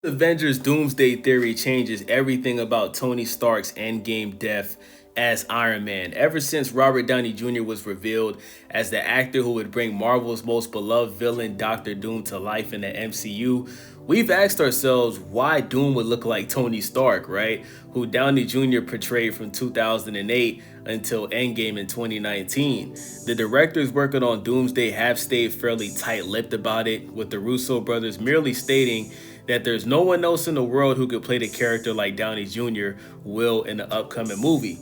Avengers Doomsday theory changes everything about Tony Stark's endgame death as Iron Man. Ever since Robert Downey Jr. was revealed as the actor who would bring Marvel's most beloved villain, Doctor Doom, to life in the MCU, we've asked ourselves why Doom would look like Tony Stark, right? Who Downey Jr. portrayed from 2008 until Endgame in 2019. The directors working on Doomsday have stayed fairly tight-lipped about it, with the Russo brothers merely stating that there's no one else in the world who could play the character like Downey Jr. will in the upcoming movie.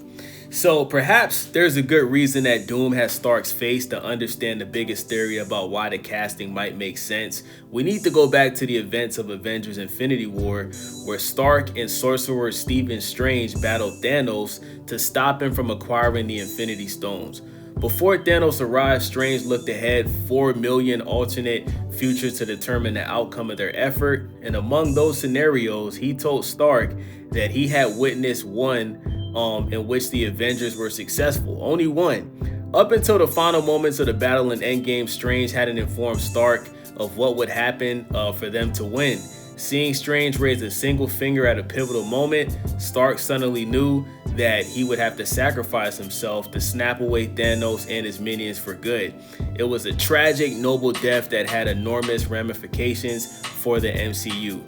So perhaps there's a good reason that Doom has Stark's face. To understand the biggest theory about why the casting might make sense, we need to go back to the events of Avengers Infinity War, where Stark and Sorcerer Stephen Strange battled Thanos to stop him from acquiring the Infinity Stones. Before Thanos arrived, Strange looked ahead 4 million alternate futures to determine the outcome of their effort, and among those scenarios, he told Stark that he had witnessed one in which the Avengers were successful. Only one. Up until the final moments of the battle in Endgame, Strange hadn't informed Stark of what would happen for them to win. Seeing Strange raise a single finger at a pivotal moment, Stark suddenly knew that he would have to sacrifice himself to snap away Thanos and his minions for good. It was a tragic, noble death that had enormous ramifications for the MCU.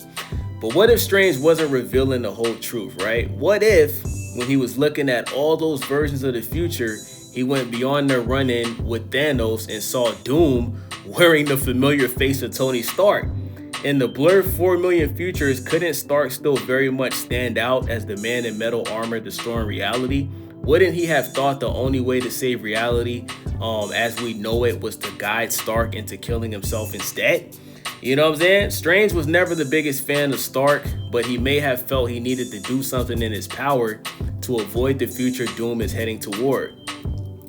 But what if Strange wasn't revealing the whole truth, right? What if, when he was looking at all those versions of the future, he went beyond their run-in with Thanos and saw Doom wearing the familiar face of Tony Stark? In the blurred 4 million futures, couldn't Stark still very much stand out as the man in metal armor destroying reality? Wouldn't he have thought the only way to save reality as we know it was to guide Stark into killing himself instead? You know what I'm saying? Strange was never the biggest fan of Stark, but he may have felt he needed to do something in his power to avoid the future Doom is heading toward.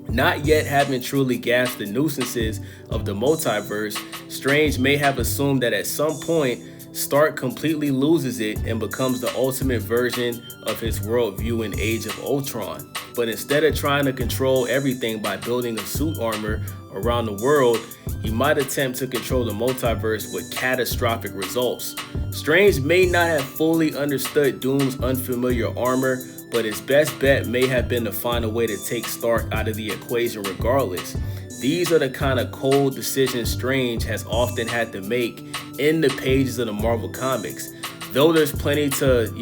Not yet having truly gasped the nuisances of the multiverse, Strange may have assumed that at some point, Stark completely loses it and becomes the ultimate version of his worldview in Age of Ultron. But instead of trying to control everything by building a suit armor around the world, he might attempt to control the multiverse with catastrophic results. Strange may not have fully understood Doom's unfamiliar armor, but his best bet may have been to find a way to take Stark out of the equation regardless. These are the kind of cold decisions Strange has often had to make in the pages of the Marvel Comics. Though there's plenty to,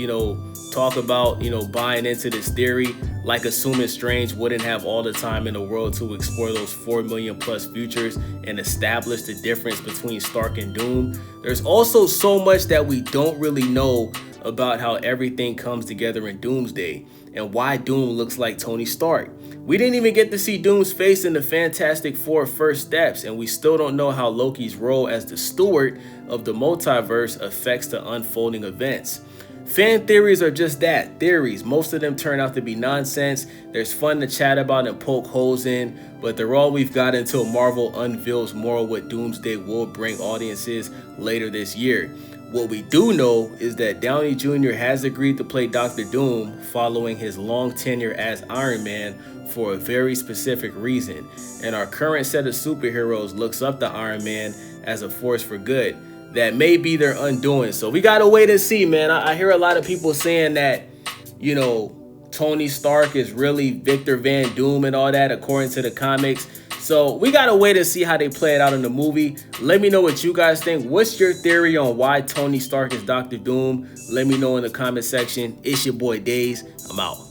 talk about, buying into this theory, like assuming Strange wouldn't have all the time in the world to explore those 4 million plus futures and establish the difference between Stark and Doom. There's also so much that we don't really know about how everything comes together in Doomsday and why Doom looks like Tony Stark. We didn't even get to see Doom's face in the Fantastic Four First Steps, and we still don't know how Loki's role as the steward of the multiverse affects the unfolding events. Fan theories are just that, theories. Most of them turn out to be nonsense. There's fun to chat about and poke holes in, but they're all we've got until Marvel unveils more of what Doomsday will bring audiences later this year. What we do know is that Downey Jr. has agreed to play Doctor Doom following his long tenure as Iron Man for a very specific reason, and our current set of superheroes looks up to Iron Man as a force for good. That may be their undoing. So we gotta wait and see, man. I hear a lot of people saying that, Tony Stark is really Victor Van Doom and all that, according to the comics. So we gotta wait and see how they play it out in the movie. Let me know what you guys think. What's your theory on why Tony Stark is Doctor Doom? Let me know in the comment section. It's your boy Days. I'm out.